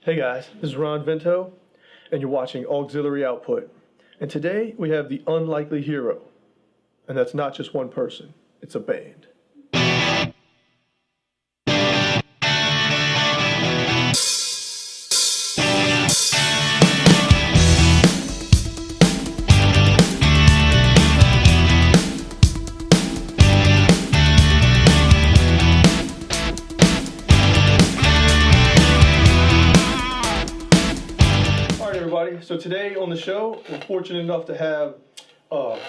Hey guys, this is Ron Vento, and you're watching Auxiliary Output. And today we have the Unlikely Hero. And that's not just one person, it's a band. So today on the show, we're fortunate enough to have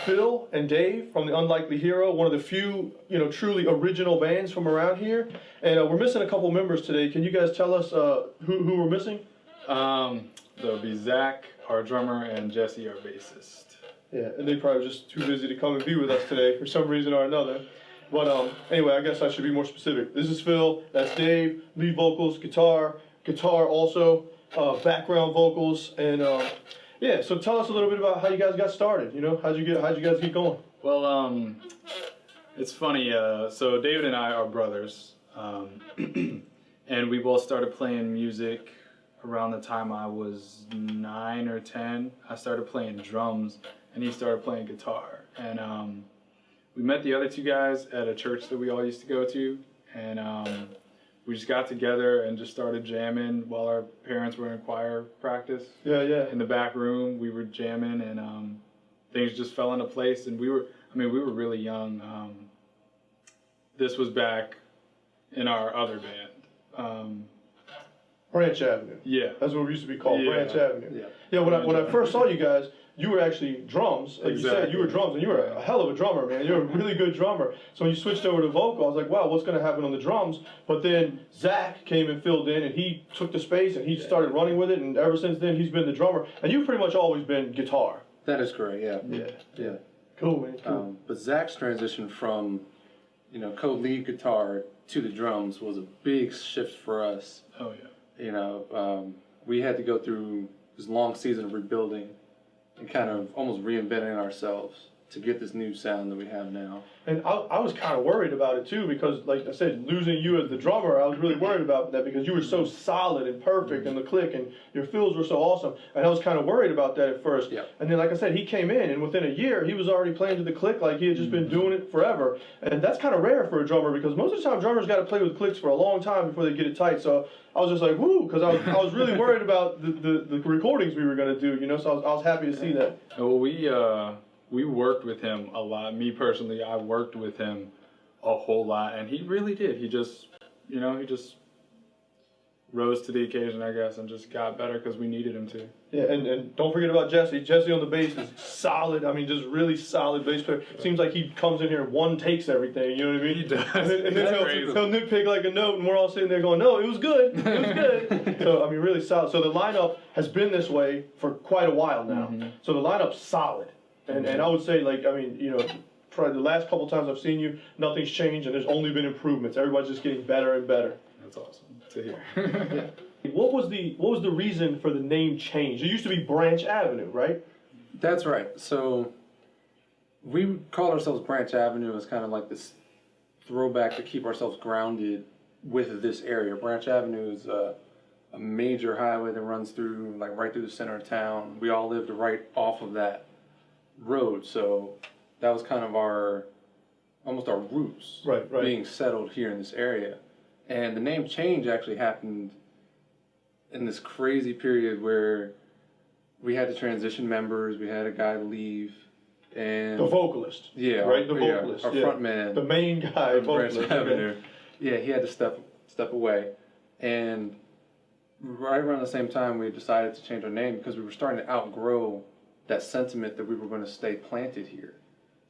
Phil and Dave from the Unlikely Hero, one of the few, truly original bands from around here. And we're missing a couple members today. Can you guys tell us who we're missing? There'll be Zach, our drummer, and Jesse, our bassist. Yeah, and they probably just too busy to come and be with us today for some reason or another. But anyway, I guess I should be more specific. This is Phil, that's Dave, lead vocals, guitar also. Background vocals, and so tell us a little bit about how you guys got started. How'd you guys get going? Well, it's funny. So David and I are brothers, and we both started playing music around the time I was 9 or 10. I started playing drums, and he started playing guitar. And we met the other two guys at a church that we all used to go to, and we just got together and just started jamming while our parents were in choir practice. Yeah. In the back room, we were jamming, and things just fell into place. And we were really young. This was back in our other band. Branch Avenue. Yeah. That's what we used to be called, Yeah. Branch Avenue. Yeah. Yeah, when I first saw you guys, you were actually drums. Like Exactly. you said, you were drums, and you were a hell of a drummer, man. You're a really good drummer. So when you switched over to vocal, I was like, wow, what's going to happen on the drums? But then Zach came and filled in, and he took the space, and he started running with it, and ever since then, he's been the drummer. And you've pretty much always been guitar. That is correct, yeah. Yeah. Cool, man. Cool. But Zach's transition from, co-lead guitar to the drums was a big shift for us. Oh, yeah. We had to go through this long season of rebuilding and kind of almost reinventing ourselves to get this new sound that we have now. And I was kind of worried about it too, because like I said, losing you as the drummer, I was really worried about that because you were so solid and perfect in the click, and your fills were so awesome. And I was kind of worried about that at first. Yeah. And then, like I said, he came in, and within a year, he was already playing to the click like he had just been doing it forever. And that's kind of rare for a drummer, because most of the time drummers got to play with clicks for a long time before they get it tight. So I was just like, whoo, because I was really worried about the recordings we were going to do, So I was happy to see that. Well, we worked with him a lot. Me personally, I worked with him a whole lot, and he really did. He just, he just rose to the occasion, I guess, and just got better because we needed him to. Yeah, and don't forget about Jesse. Jesse on the bass is solid. I mean, just really solid bass player. Seems like he comes in here and one takes everything, you know what I mean? He does. And then he'll nitpick like a note, and we're all sitting there going, no, it was good. It was good. So, I mean, really solid. So the lineup has been this way for quite a while now. Mm-hmm. So the lineup's solid. And I would say, probably the last couple times I've seen you, nothing's changed, and there's only been improvements. Everybody's just getting better and better. That's awesome to hear. Yeah. What was the reason for the name change? It used to be Branch Avenue, right? That's right. So we called ourselves Branch Avenue as kind of like this throwback to keep ourselves grounded with this area. Branch Avenue is a major highway that runs through, right through the center of town. We all lived right off of that road, so that was kind of almost our roots, right, being settled here in this area. And the name change actually happened in this crazy period where we had to transition members. We had a guy leave, and the vocalist, right, the vocalist, our front man, the main guy, Branch Avenue. Yeah, he had to step away, and right around the same time we decided to change our name because we were starting to outgrow that sentiment that we were going to stay planted here.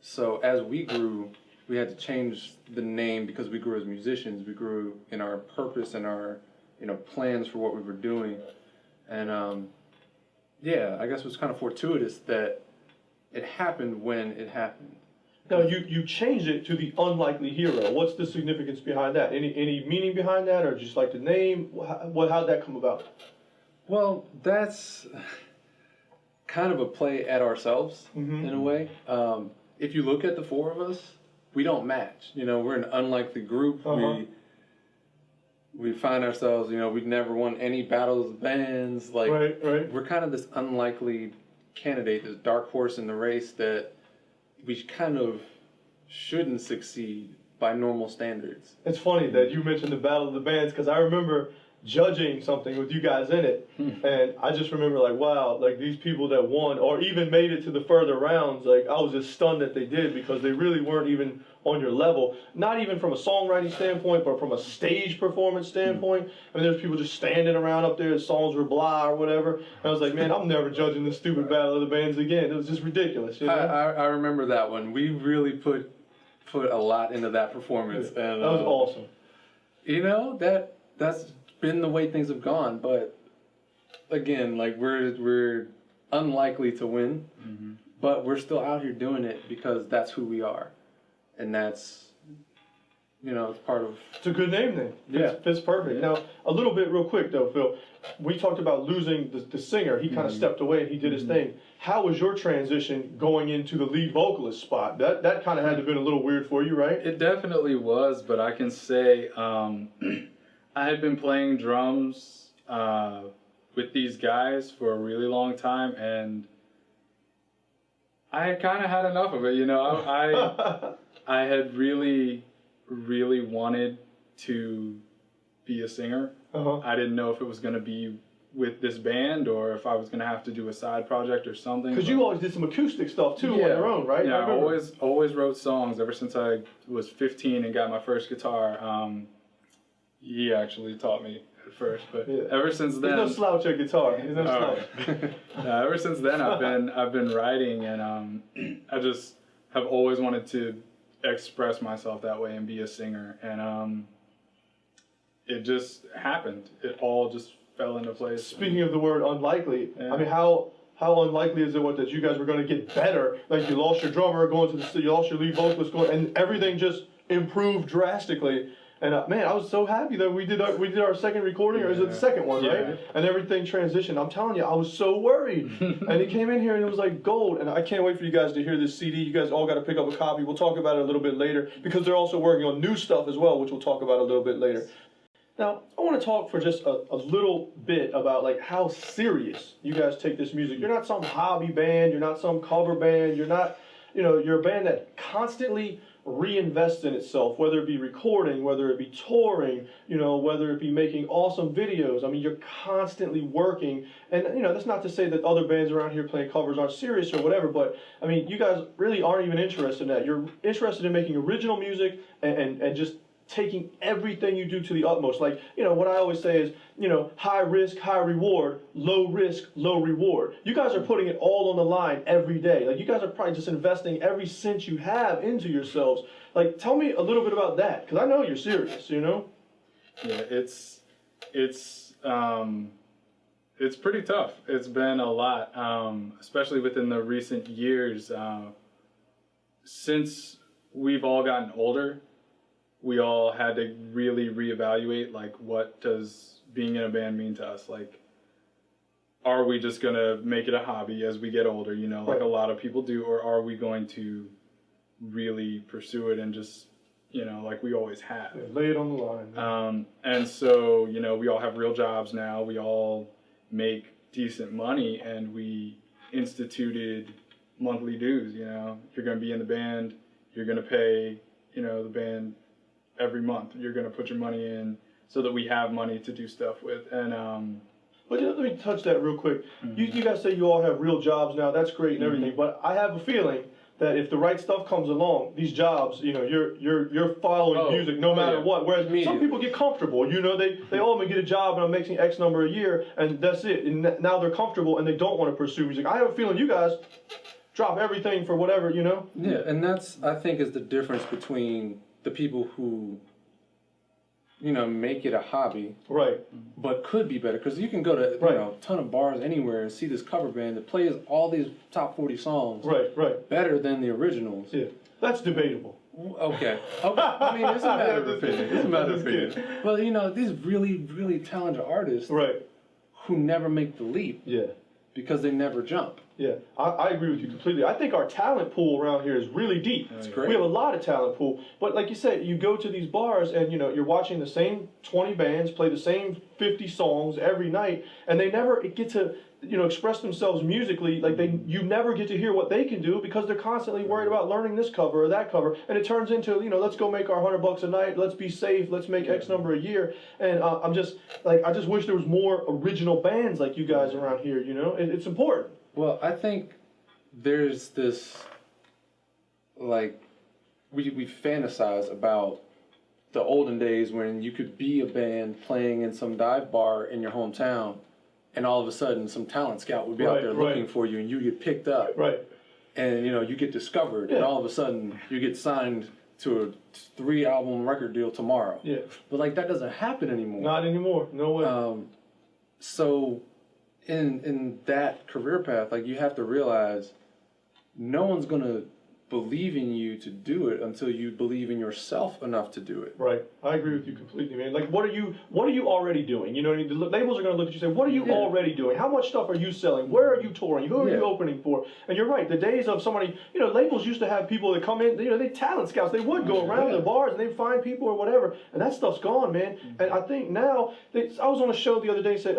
So as we grew, we had to change the name because we grew as musicians. We grew in our purpose and our plans for what we were doing. And I guess it was kind of fortuitous that it happened when it happened. Now you changed it to the Unlikely Hero. What's the significance behind that? Any meaning behind that, or just like the name? How'd that come about? Well, that's kind of a play at ourselves in a way. If you look at the four of us, we don't match. We're an unlikely group. we find ourselves, we've never won any battles of bands. Like, right. we're kind of this unlikely candidate, this dark horse in the race that we kind of shouldn't succeed by normal standards. It's funny that you mentioned the Battle of the Bands, because I remember judging something with you guys in it, and I just remember like, wow, like these people that won or even made it to the further rounds, like I was just stunned that they did, because they really weren't even on your level, not even from a songwriting standpoint, but from a stage performance standpoint. I mean, there's people just standing around up there, songs were blah or whatever, and I was like, man, I'm never judging this stupid Battle of the Bands again. It was just ridiculous, you know? I remember that one. We really put a lot into that performance, and that was awesome. That's been the way things have gone, but again, like we're unlikely to win, but we're still out here doing it because that's who we are, and that's it's part of. It's a good name then. Fits perfect. Yeah. Now a little bit real quick though, Phil. We talked about losing the singer. He kind of stepped away and he did his thing. How was your transition going into the lead vocalist spot? That kind of had to have been a little weird for you, right? It definitely was, but I can say I had been playing drums with these guys for a really long time, and I had kind of had enough of it. I had really wanted to be a singer. I didn't know if it was going to be with this band or if I was going to have to do a side project or something. Because you always did some acoustic stuff too on your own, right? Yeah, I always wrote songs ever since I was 15 and got my first guitar. He actually taught me at first, but ever since then, there's no slouch at guitar. There's no slouch. Ever since then, I've been writing, and I just have always wanted to express myself that way and be a singer, and it just happened. It all just fell into place. Speaking of the word unlikely, I mean, how unlikely is it that you guys were going to get better? Like, you lost your drummer, you lost your lead vocalist, and everything just improved drastically. And man, I was so happy that we did our second recording, or is it the second one, right? And everything transitioned. I'm telling you, I was so worried. And it came in here and it was like gold. And I can't wait for you guys to hear this CD. You guys all got to pick up a copy. We'll talk about it a little bit later, because they're also working on new stuff as well, which we'll talk about a little bit later. Now, I want to talk for just a little bit about like how serious you guys take this music. You're not some hobby band. You're not some cover band. You're not, you're a band that constantly reinvests in itself, whether it be recording, whether it be touring, whether it be making awesome videos. I mean, you're constantly working. And, that's not to say that other bands around here playing covers aren't serious or whatever, but, I mean, you guys really aren't even interested in that. You're interested in making original music and just taking everything you do to the utmost. Like, what I always say is, high risk, high reward, low risk, low reward. You guys are putting it all on the line every day. Like, you guys are probably just investing every cent you have into yourselves. Like, tell me a little bit about that, because I know you're serious, Yeah, it's pretty tough. It's been a lot, especially within the recent years. Since we've all gotten older, we all had to really reevaluate, like, what does being in a band mean to us? Like, are we just going to make it a hobby as we get older, like a lot of people do, or are we going to really pursue it and just, like we always have? Yeah, lay it on the line. And so, we all have real jobs now. We all make decent money, and we instituted monthly dues, You're going to be in the band, you're going to pay, the band every month. You're going to put your money in so that we have money to do stuff with. And but let me touch that real quick. You guys say you all have real jobs now. That's great and everything. But I have a feeling that if the right stuff comes along, these jobs, you're following music no matter what. Whereas some people get comfortable. They I'm gonna get a job and I'm making X number a year and that's it. And now they're comfortable and they don't want to pursue music. I have a feeling you guys drop everything for whatever, Yeah, and that's, I think, is the difference between the people who, make it a hobby, right, but could be better. Because you can go to a ton of bars anywhere and see this cover band that plays all these top 40 songs, right, better than the originals. Yeah, that's debatable. Okay. I mean, it's a matter of opinion. It's a matter of opinion. But these really, really talented artists, right, who never make the leap, yeah, because they never jump. Yeah, I agree with you completely. I think our talent pool around here is really deep. That's great. We have a lot of talent pool. But like you said, you go to these bars and you're watching the same 20 bands play the same 50 songs every night, and they never get to express themselves musically. Like you never get to hear what they can do because they're constantly worried about learning this cover or that cover, and it turns into let's go make our $100 a night, let's be safe, let's make X number a year. And I'm just like, I just wish there was more original bands like you guys around here. It's important. Well, I think there's this, like, we fantasize about the olden days when you could be a band playing in some dive bar in your hometown, and all of a sudden some talent scout would be out there looking for you, and you get picked up. Right. And, you get discovered, and all of a sudden you get signed to a 3-album record deal tomorrow. Yeah. But, like, that doesn't happen anymore. Not anymore. No way. So in that career path, like, you have to realize no one's gonna believe in you to do it until you believe in yourself enough to do it. Right. I agree with you completely, man. Like, what are you already doing? The labels are going to look at you and say, what are you already doing? How much stuff are you selling? Where are you touring? Who are you opening for? And you're right. The days of somebody, labels used to have people that come in, they talent scouts. They would go around the bars and they'd find people or whatever. And that stuff's gone, man. And I think now, I was on a show the other day and said,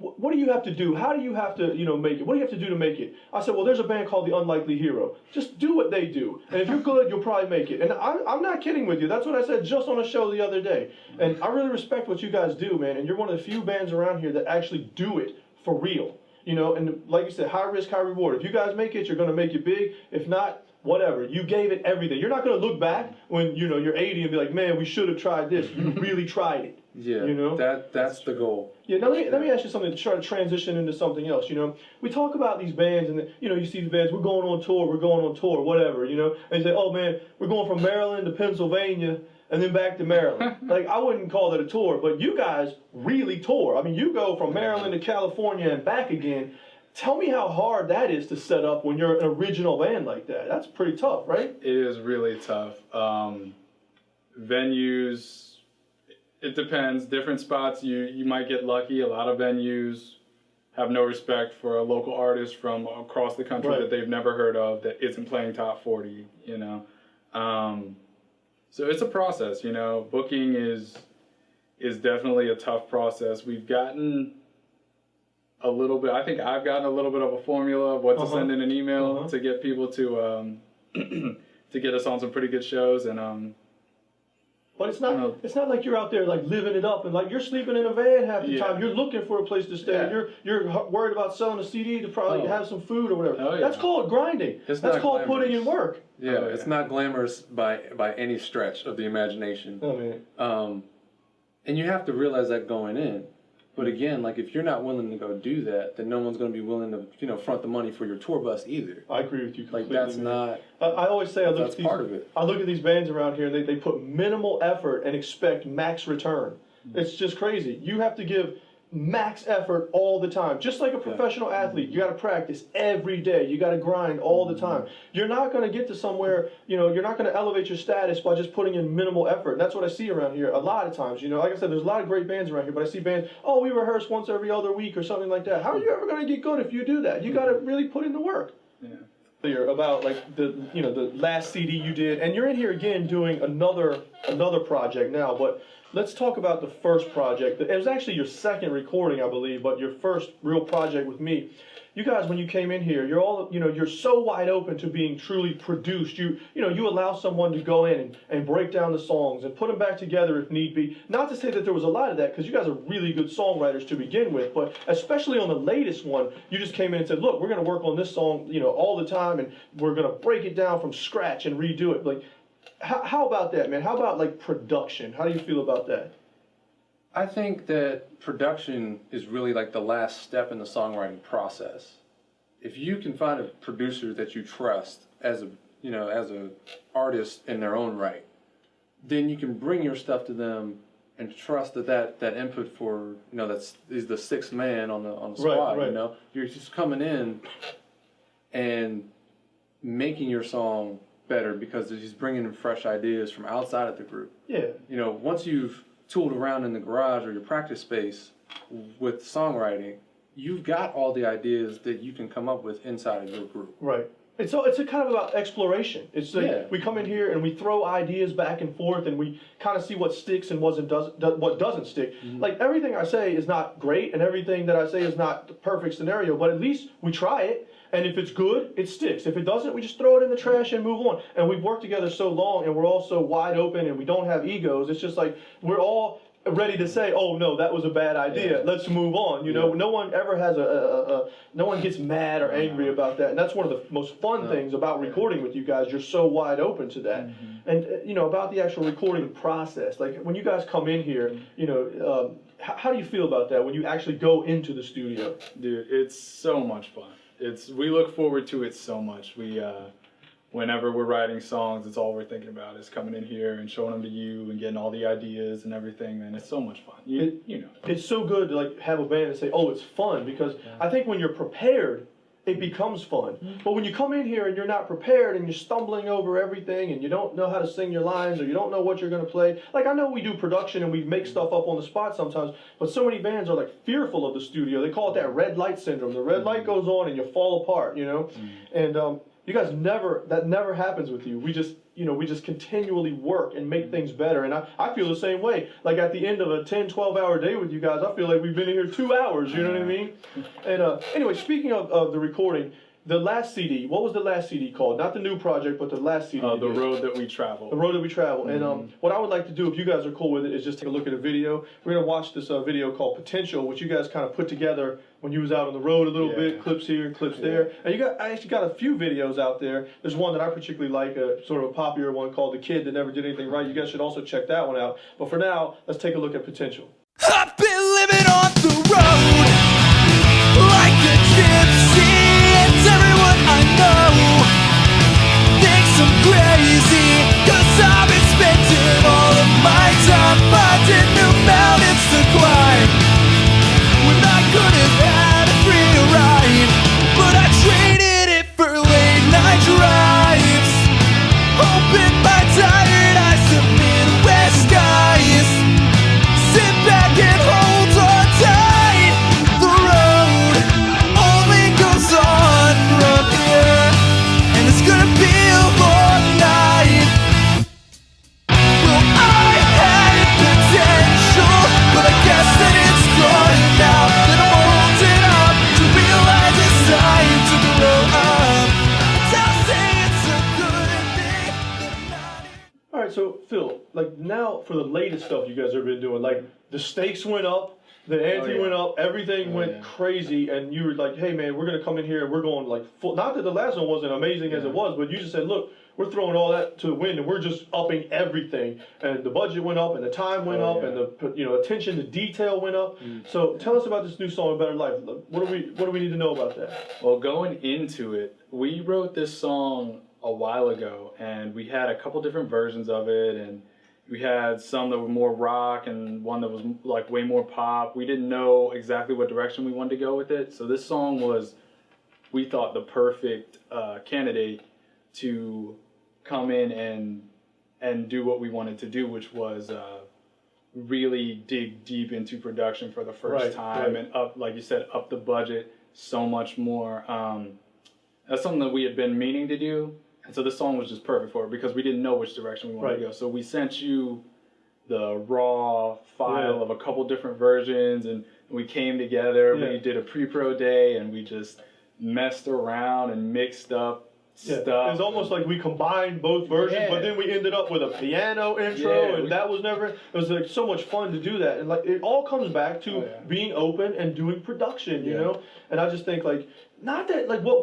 what do you have to do? How do you have to, make it? What do you have to do to make it? I said, well, there's a band called the Unlikley Hero. Just do what they do. And if you're good, you'll probably make it. And I'm not kidding with you. That's what I said just on a show the other day. And I really respect what you guys do, man. And you're one of the few bands around here that actually do it for real. And like you said, high risk, high reward. If you guys make it, you're going to make it big. If not, whatever. You gave it everything. You're not going to look back when, you're 80 and be like, man, we should have tried this. You really tried it. Yeah, that's the goal. Yeah, now let me ask you something to try to transition into something else. We talk about these bands, and you see the bands. We're going on tour, whatever. And you say, oh man, we're going from Maryland to Pennsylvania, and then back to Maryland. Like, I wouldn't call that a tour, but you guys really tour. I mean, you go from Maryland to California and back again. Tell me how hard that is to set up when you're an original band like that. That's pretty tough, right? It is really tough. Venues. It depends. Different spots, you might get lucky. A lot of venues have no respect for a local artist from across the country that they've never heard of that isn't playing top 40, So it's a process, Booking is definitely a tough process. We've gotten a little bit, I think I've gotten a little bit of a formula of what to send in an email to get people to get us on some pretty good shows, and but it's not like you're out there like living it up and like you're sleeping in a van half the time. You're looking for a place to stay. Yeah. You're worried about selling a CD to probably have some food or whatever. Oh, yeah. That's called grinding. That's called putting in work. Yeah, it's not glamorous by any stretch of the imagination. Oh man. And you have to realize that going in. But again, like, if you're not willing to go do that, then no one's going to be willing to, front the money for your tour bus either. I agree with you completely. Like, that's not. I always say I look at these bands around here, and they put minimal effort and expect max return. It's just crazy. You have to give max effort all the time. Just like a professional athlete, you got to practice every day. You got to grind all the time. You're not going to get to somewhere, you're not going to elevate your status by just putting in minimal effort. That's what I see around here a lot of times. Like I said, there's a lot of great bands around here, but I see bands, oh, we rehearse once every other week or something like that. How are you ever going to get good if you do that? You got to really put in the work. Yeah. About like the last CD you did, and you're in here again doing another project now, but let's talk about the first project. It was actually your second recording, I believe, but your first real project with me. You guys, when you came in here, you're all, you're so wide open to being truly produced. You allow someone to go in and break down the songs and put them back together if need be. Not to say that there was a lot of that, because you guys are really good songwriters to begin with, but especially on the latest one, you just came in and said, look, we're going to work on this song, all the time, and we're going to break it down from scratch and redo it. Like, how about that, man? How about like production? How do you feel about that? I think that production is really like the last step in the songwriting process. If you can find a producer that you trust as a artist in their own right, then you can bring your stuff to them and trust that input for is the sixth man on the squad. Right. You're just coming in and making your song better because he's bringing in fresh ideas from outside of the group. Yeah. Once you've tooled around in the garage or your practice space with songwriting, you've got all the ideas that you can come up with inside of your group. Right. It's a kind of about exploration. It's like we come in here and we throw ideas back and forth, and we kind of see what sticks and what doesn't stick. Like everything I say is not great, and everything that I say is not the perfect scenario. But at least we try it, and if it's good, it sticks. If it doesn't, we just throw it in the trash and move on. And we've worked together so long, and we're all so wide open, and we don't have egos. It's just like we're all ready to say, oh no, that was a bad idea. Let's move on. You know, no one ever has no one gets mad or angry about that. And that's one of the most fun things about recording with you guys. You're so wide open to that. And you know, about the actual recording process. Like when you guys come in here, you know, how do you feel about that when you actually go into the studio? Dude, it's so much fun. We look forward to it so much. Whenever we're writing songs, it's all we're thinking about is coming in here and showing them to you and getting all the ideas and everything, and it's so much fun. You know. It's so good to like have a band and say, oh, it's fun, because I think when you're prepared, it becomes fun. But when you come in here and you're not prepared and you're stumbling over everything and you don't know how to sing your lines or you don't know what you're going to play. Like I know we do production and we make stuff up on the spot sometimes, but so many bands are like fearful of the studio. They call it that red light syndrome. The red light goes on and you fall apart, you know? And you guys that never happens with you. We just continually work and make things better. And I feel the same way. Like at the end of a 10, 12-hour day with you guys, I feel like we've been in here 2 hours, you know what I mean? And anyway, speaking of the recording, the last CD, what was the last CD called? Not the new project, but the last CD. The Road That We Travel. The Road That We Travel. And what I would like to do, if you guys are cool with it, is just take a look at a video. We're going to watch this video called Potential, which you guys kind of put together when you was out on the road a little bit, clips here, clips there. And I actually got a few videos out there. There's one that I particularly like, sort of a popular one called The Kid That Never Did Anything Right. You guys should also check that one out. But for now, let's take a look at Potential. I've been living on the road like a gypsy, and everyone I know thinks I'm crazy, 'cause I've been spending all of my time finding new mountains to climb, when I could have had a free ride, but I traded it for late night drives, hoping my tired eyes to Midwest skies. Sit back and hold on tight. The road only goes on from here, and it's gonna be a long night. Well, I had potential, but I guess that it's gone now. That I'm holding up to realize it's time to grow up. I'll say it's a good thing that I'm not here. All right, so Phil, like now for the latest stuff you guys have been doing, like the stakes went up, the ante went up, everything went crazy, and you were like, hey man, we're gonna come in here and we're going like full. Not that the last one wasn't amazing as it was, but you just said, look, we're throwing all that to the wind and we're just upping everything, and the budget went up and the time went up and the attention to detail went up. So tell us about this new song, A Better Life. What do we need to know about that? Well, going into it, we wrote this song a while ago, and we had a couple different versions of it, and we had some that were more rock and one that was like way more pop. We didn't know exactly what direction we wanted to go with it, so this song was, we thought, the perfect candidate to come in and do what we wanted to do, which was really dig deep into production for the first time and up, like you said, up the budget so much more. That's something that we had been meaning to do. And so this song was just perfect for it because we didn't know which direction we wanted to go. So we sent you the raw file of a couple different versions, and we came together. We did a pre-pro day, and we just messed around and mixed up stuff. It's almost like we combined both versions, but then we ended up with a piano intro, and that was never. It was like so much fun to do that, and like it all comes back to being open and doing production, you know. And I just think like. Not that like what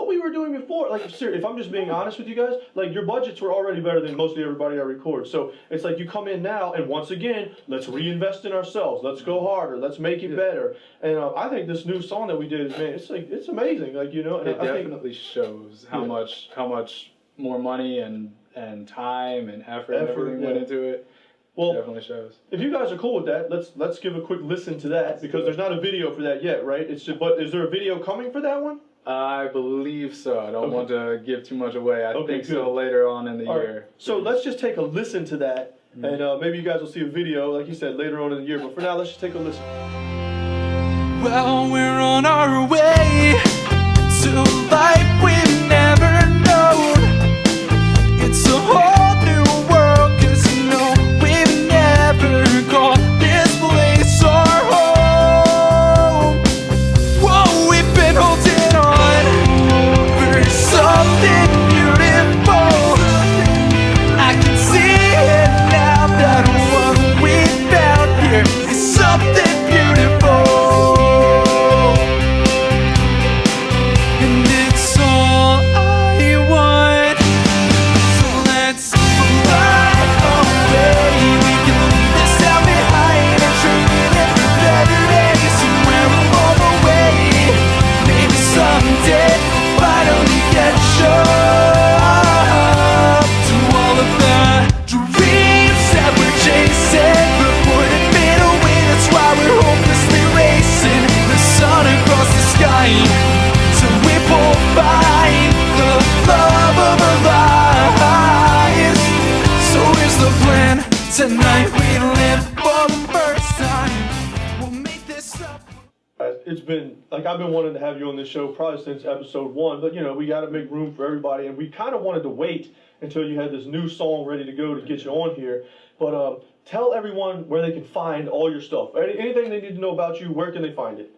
we were doing before. Like seriously, if I'm just being honest with you guys, like your budgets were already better than mostly everybody I record. So it's like you come in now, and once again, let's reinvest in ourselves. Let's go harder. Let's make it better. And I think this new song that we did, man, it's like it's amazing. Like you know, and it definitely shows how much more money and time and effort and everything went into it. Well, it definitely shows. If you guys are cool with that, let's give a quick listen to that because there's not a video for that yet, right? It's just, but is there a video coming for that one? I believe so. I don't want to give too much away. I think so later on in the year. So let's just take a listen to that, and maybe you guys will see a video, like you said, later on in the year. But for now, let's just take a listen. Well, we're on our way to a life we've never known. It's a whole new world, 'cause you know we've never called this place our home. Whoa, we've been holding on for something beautiful. I can see it now that what we found here is something beautiful. And it's all I want. So let's fly away. We can leave this town behind and trade it for better days somewhere along the way. Maybe someday finally catch up to all of the dreams that we're chasing, but putting it away. That's why we're hopelessly racing the sun across the sky. So we will find the love of our lives. So here's the plan. Tonight we live for the first time. We'll make this up. It's been, like, I've been wanting to have you on this show probably since episode 1, but, you know, we got to make room for everybody, and we kind of wanted to wait until you had this new song ready to go to get you on here. But tell everyone where they can find all your stuff. Anything they need to know about you, where can they find it?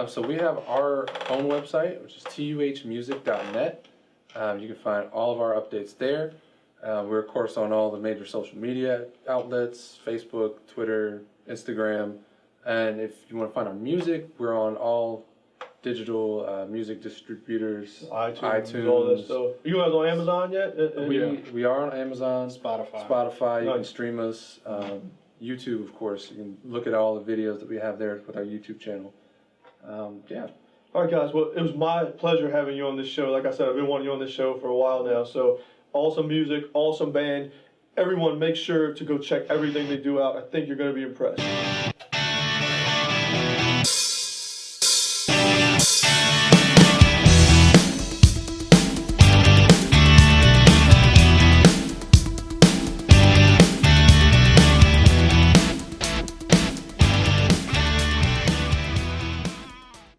So we have our own website, which is tuhmusic.net. You can find all of our updates there. We're, of course, on all the major social media outlets, Facebook, Twitter, Instagram. And if you want to find our music, we're on all digital music distributors, iTunes, all that stuff. You guys on Amazon yet? We are on Amazon, Spotify. You can Nice. stream us. YouTube, of course. You can look at all the videos that we have there with our YouTube channel. Yeah. All right, guys. Well, it was my pleasure having you on this show. Like I said, I've been wanting you on this show for a while now. So, awesome music, awesome band. Everyone, make sure to go check everything they do out. I think you're going to be impressed.